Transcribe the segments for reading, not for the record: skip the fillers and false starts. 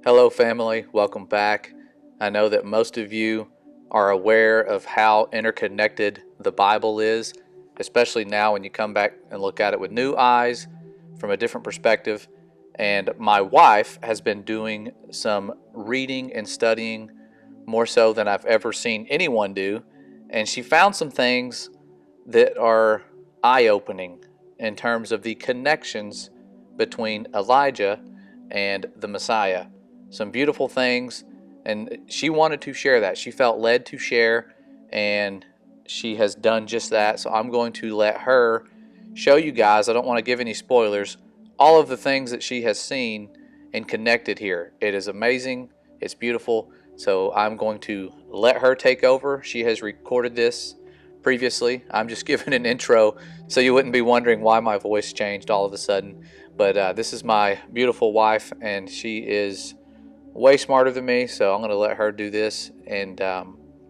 Hello, family. Welcome back. I know that most of you are aware of how interconnected the Bible is, especially now when you come back and look at it with new eyes from a different perspective. And my wife has been doing some reading and studying more so than I've ever seen anyone do. And she found some things that are eye opening in terms of the connections between Elijah and the Messiah. Some beautiful things, and she wanted to share that. She felt led to share, and she has done just that. So I'm going to let her show you guys, I don't want to give any spoilers, all of the things that she has seen and connected here. It is amazing. It's beautiful. So I'm going to let her take over. She has recorded this previously. I'm just giving an intro so you wouldn't be wondering why my voice changed all of a sudden. But this is my beautiful wife, and she is way smarter than me, so I'm going to let her do this, and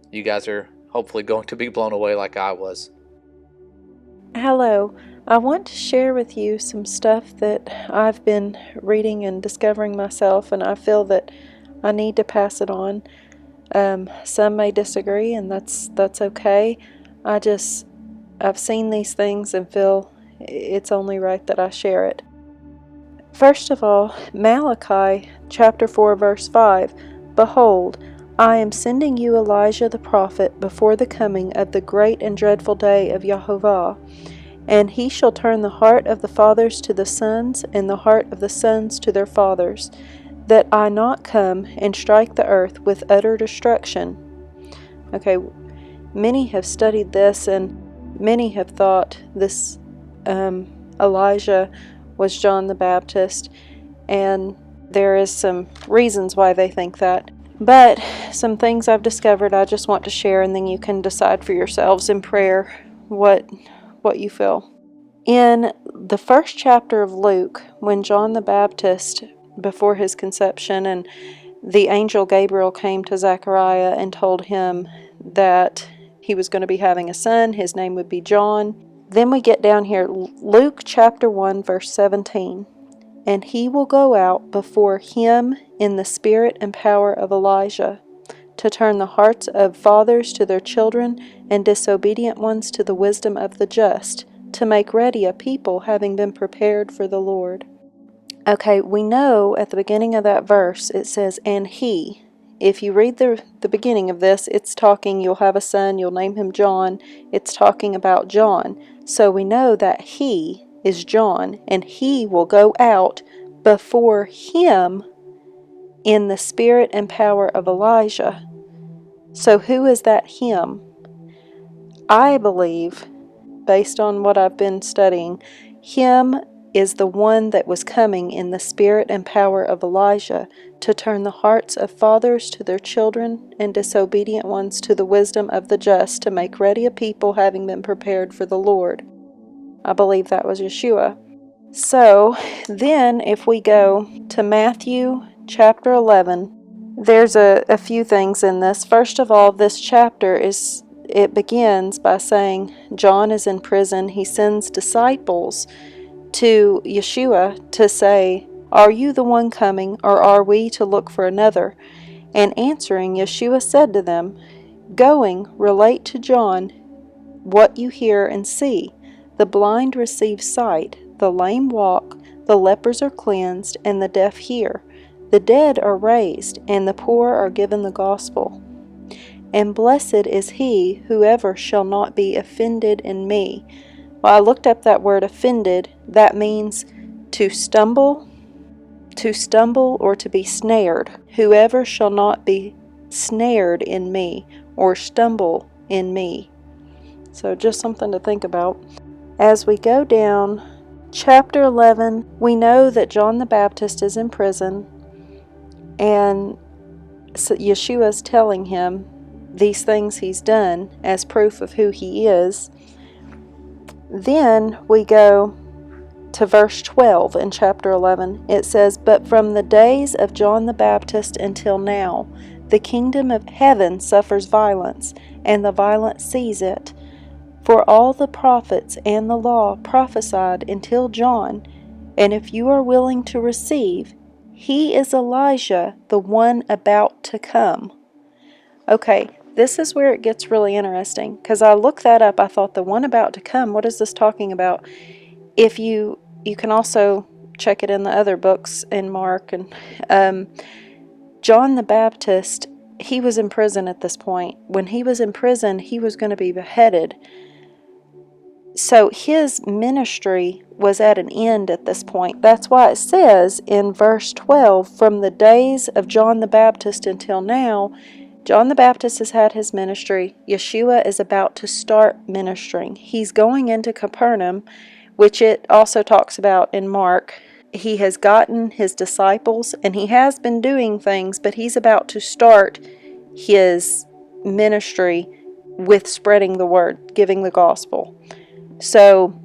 you guys are hopefully going to be blown away like I was. Hello, I want to share with you some stuff that I've been reading and discovering myself, and I feel that I need to pass it on. Some may disagree, and that's okay. I've seen these things and feel it's only right that I share it. First of all, Malachi chapter 4 verse 5, Behold, I am sending you Elijah the prophet before the coming of the great and dreadful day of Jehovah. And he shall turn the heart of the fathers to the sons, and the heart of the sons to their fathers, that I not come and strike the earth with utter destruction. Okay, many have studied this, and many have thought this Elijah was John the Baptist, and there is some reasons why they think that. But some things I've discovered I just want to share, and then you can decide for yourselves in prayer what you feel. In the first chapter of Luke, when John the Baptist, before his conception, and the angel Gabriel came to Zechariah and told him that he was going to be having a son, his name would be John. Then we get down here, Luke chapter 1 verse 17. And he will go out before him in the spirit and power of Elijah, to turn the hearts of fathers to their children, and disobedient ones to the wisdom of the just, to make ready a people having been prepared for the Lord. Okay, we know at the beginning of that verse it says, and he. If you read the beginning of this, it's talking, you'll have a son, you'll name him John. It's talking about John. So we know that he is John, and he will go out before him in the spirit and power of Elijah. So who is that him? I believe, based on what I've been studying, him is the one that was coming in the spirit and power of Elijah to turn the hearts of fathers to their children, and disobedient ones to the wisdom of the just, to make ready a people having been prepared for the Lord. I believe that was Yeshua. So then if we go to Matthew chapter 11, there's a few things in this. First of all, this chapter it begins by saying John is in prison. He sends disciples to Yeshua to say, are you the one coming, or are we to look for another? And answering, Yeshua said to them, going, relate to John what you hear and see. The blind receive sight, the lame walk, the lepers are cleansed, and the deaf hear. The dead are raised, and the poor are given the gospel. And blessed is he whoever shall not be offended in me. Well, I looked up that word offended. That means to stumble or to be snared. Whoever shall not be snared in me, or stumble in me. So just something to think about. As we go down, chapter 11, we know that John the Baptist is in prison, and so Yeshua is telling him these things he's done as proof of who he is. Then we go to verse 12 in chapter 11. It says, but from the days of John the Baptist until now, the kingdom of heaven suffers violence, and the violent seize it. For all the prophets and the law prophesied until John, and if you are willing to receive, He is Elijah, the one about to come. Okay, this is where it gets really interesting, because I looked that up. I thought, the one about to come, what is this talking about? If you can also check it in the other books in Mark, and John the Baptist, he was in prison at this point. When he was in prison, he was going to be beheaded. So his ministry was at an end at this point. That's why it says in verse 12, from the days of John the Baptist until now, John the Baptist has had his ministry. Yeshua is about to start ministering. He's going into Capernaum, which it also talks about in Mark. He has gotten his disciples, and he has been doing things, but he's about to start his ministry with spreading the word, giving the gospel. So,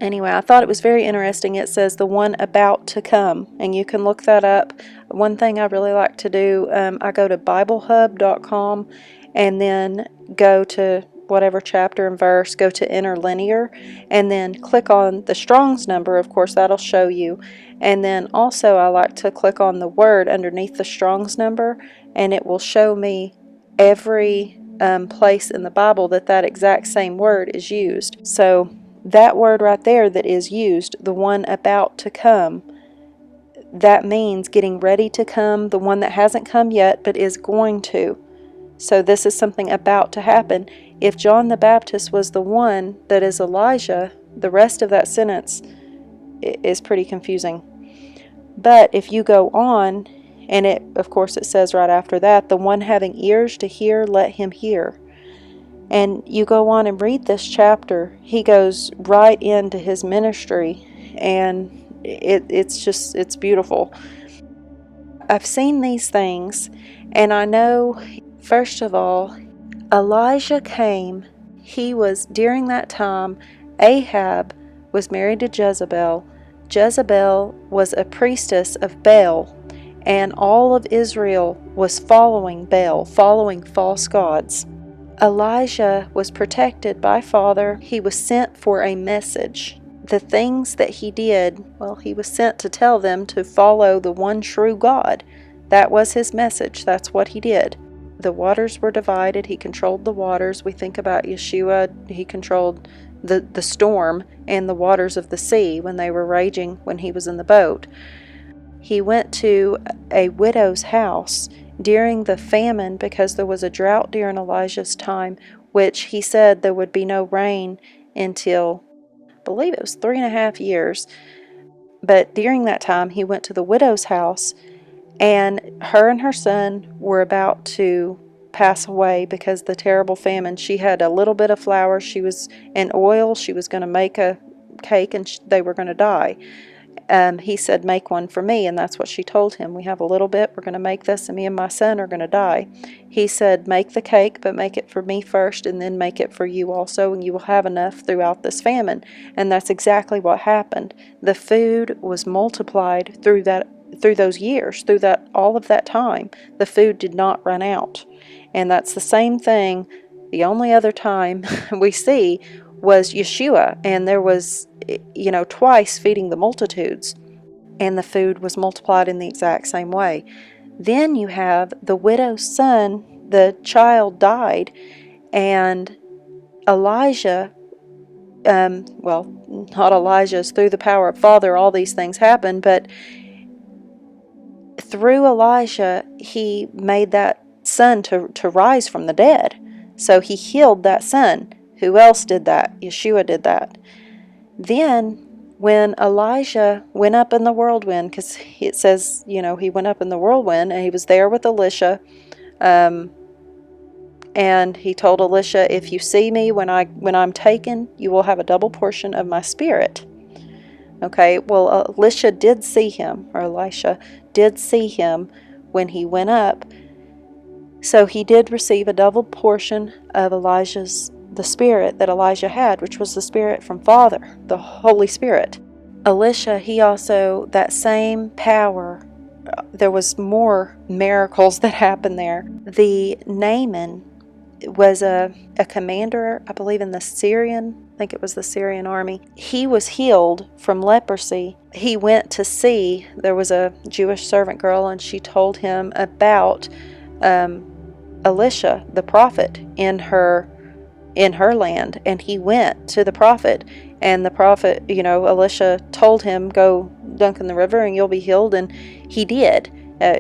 anyway, I thought it was very interesting. It says the one about to come, and you can look that up. One thing I really like to do, I go to BibleHub.com and then go to whatever chapter and verse, go to interlinear, and then click on the Strong's number. Of course, that'll show you. And then also I like to click on the word underneath the Strong's number, and it will show me every place in the Bible that exact same word is used. So that word right there that is used, the one about to come, that means getting ready to come, the one that hasn't come yet but is going to. So this is something about to happen. If John the Baptist was the one that is Elijah, the rest of that sentence is pretty confusing. But if you go on, and of course it says right after that, the one having ears to hear, let him hear. And you go on and read this chapter, he goes right into his ministry, and it's beautiful. I've seen these things, and I know, first of all, Elijah came. During that time, Ahab was married to Jezebel. Jezebel was a priestess of Baal, and all of Israel was following Baal, following false gods. Elijah was protected by Father. He was sent for a message. The things that he did, well, he was sent to tell them to follow the one true God. That was his message. That's what he did. The waters were divided. He controlled the waters. We think about Yeshua. He controlled the storm and the waters of the sea when they were raging when he was in the boat. He went to a widow's house during the famine, because there was a drought during Elijah's time, which he said there would be no rain until, I believe it was 3.5 years. But during that time, he went to the widow's house, and her and her son were about to pass away because of the terrible famine. She had a little bit of flour, she was in oil, she was going to make a cake, and they were going to die. He said, make one for me, and that's what she told him. We have a little bit, we're going to make this, and me and my son are going to die. He said, make the cake, but make it for me first, and then make it for you also, and you will have enough throughout this famine. And that's exactly what happened. The food was multiplied through those years, all of that time. The food did not run out. And that's the same thing. The only other time we see was Yeshua, and there was, twice feeding the multitudes, and the food was multiplied in the exact same way. Then you have the widow's son, the child died, and Elijah, not Elijah's, through the power of Father, all these things happened, but through Elijah, he made that son to rise from the dead. So he healed that son. Who else did that? Yeshua did that. Then, when Elijah went up in the whirlwind, because it says, he went up in the whirlwind, and he was there with Elisha, and he told Elisha, if you see me when I'm taken, you will have a double portion of my spirit. Okay, well, Elisha did see him when he went up. So he did receive a double portion of the spirit that Elijah had, which was the spirit from Father, the Holy Spirit. Elisha, he also, that same power, there was more miracles that happened there. The Naaman was a commander, I believe, in the Syrian think it was the Syrian army. He was healed from leprosy. He went to see, there was a Jewish servant girl, and she told him about Elisha, the prophet, in her land. And he went to the prophet, and the prophet, Elisha told him, go dunk in the river and you'll be healed. And he did.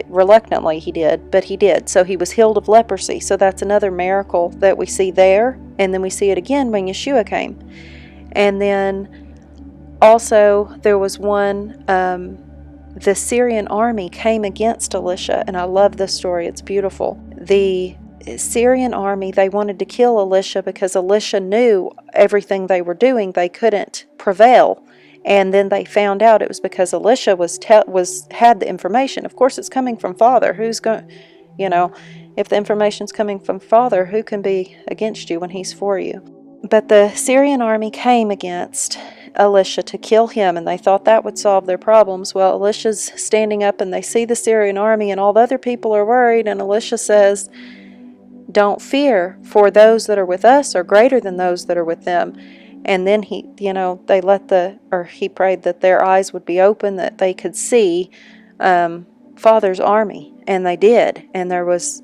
Reluctantly he did, but he did. So he was healed of leprosy. So that's another miracle that we see there. And then we see it again when Yeshua came. And then also there was one, the Syrian army came against Elisha, and I love this story. It's beautiful. The Syrian army, they wanted to kill Elisha because Elisha knew everything they were doing. They couldn't prevail. And then they found out it was because Elisha had the information. Of course, it's coming from Father. Who's going, if the information's coming from Father, who can be against you when he's for you? But the Syrian army came against Elisha to kill him, and they thought that would solve their problems. Well, Elisha's standing up, and they see the Syrian army, and all the other people are worried, and Elisha says, don't fear, for those that are with us are greater than those that are with them. And then he prayed that their eyes would be open, that they could see Father's army. And they did. And there was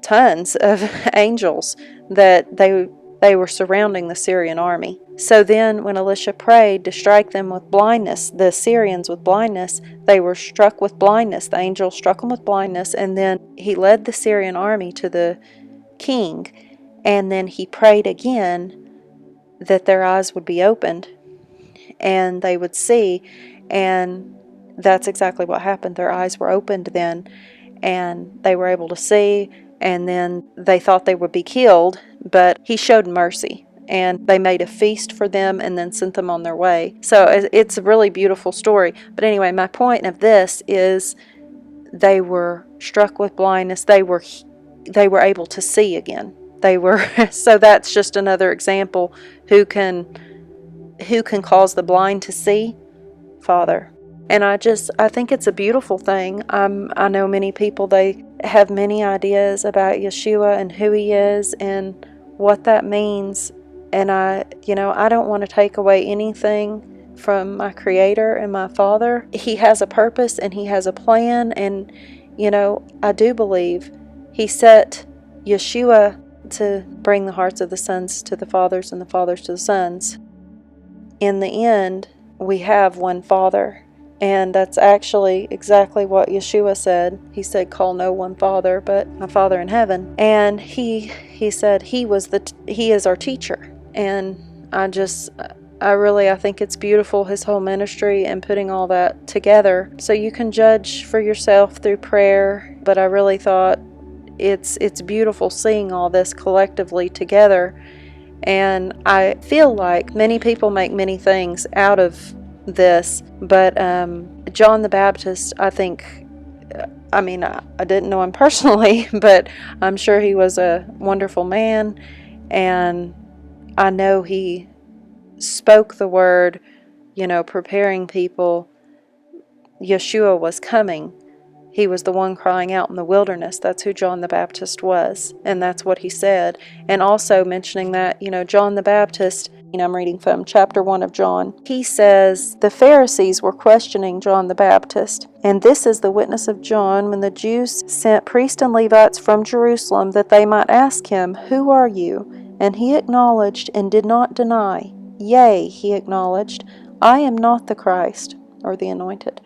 tons of angels that they were surrounding the Syrian army. So then when Elisha prayed to strike them with blindness, the Syrians with blindness, they were struck with blindness. The angel struck them with blindness, and then he led the Syrian army to the king, and then he prayed again that their eyes would be opened and they would see, and that's exactly what happened. Their eyes were opened then, and they were able to see, and then they thought they would be killed, but he showed mercy, and they made a feast for them and then sent them on their way. So it's a really beautiful story. But anyway, my point of this is they were struck with blindness. They were able to see again. So that's just another example. Who can cause the blind to see? Father. And I think it's a beautiful thing. I know many people, they have many ideas about Yeshua and who he is and what that means. And I don't want to take away anything from my Creator and my Father. He has a purpose and he has a plan. And, I do believe he set Yeshua to bring the hearts of the sons to the fathers and the fathers to the sons. In the end, we have one Father, and that's actually exactly what Yeshua said. He said, call no one Father but my Father in heaven. And he said he is our teacher. And I think it's beautiful, his whole ministry and putting all that together. So you can judge for yourself through prayer, but I really thought it's beautiful seeing all this collectively together. And I feel like many people make many things out of this, but John the Baptist, I think, I didn't know him personally, but I'm sure he was a wonderful man, and I know he spoke the word, preparing people. Yeshua was coming. He was the one crying out in the wilderness. That's who John the Baptist was, and that's what he said. And also mentioning that, John the Baptist, I'm reading from chapter 1 of John. He says, the Pharisees were questioning John the Baptist, and this is the witness of John when the Jews sent priests and Levites from Jerusalem that they might ask him, who are you? And he acknowledged and did not deny. Yea, he acknowledged, I am not the Christ, or the anointed.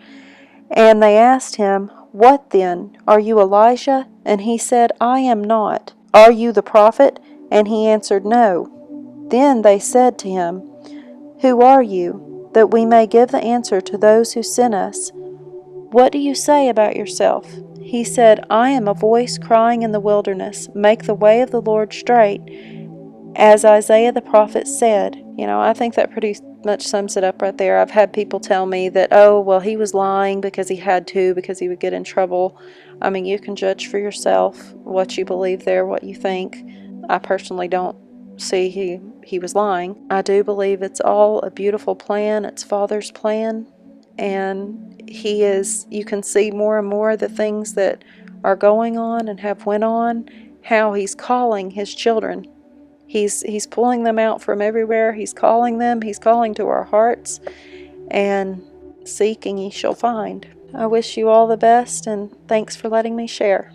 And they asked him, what then? Are you Elijah? And he said, I am not. Are you the prophet? And he answered, no. Then they said to him, who are you? That we may give the answer to those who sent us. What do you say about yourself? He said, I am a voice crying in the wilderness, make the way of the Lord straight, as Isaiah the prophet said. I think that pretty much sums it up right there. I've had people tell me that, he was lying because he had to, because he would get in trouble. You can judge for yourself what you believe there, what you think. I personally don't see he was lying. I do believe it's all a beautiful plan. It's Father's plan. And you can see more and more the things that are going on and have went on, how he's calling his children. He's pulling them out from everywhere. He's calling them. He's calling to our hearts. And seek and ye shall find. I wish you all the best, and thanks for letting me share.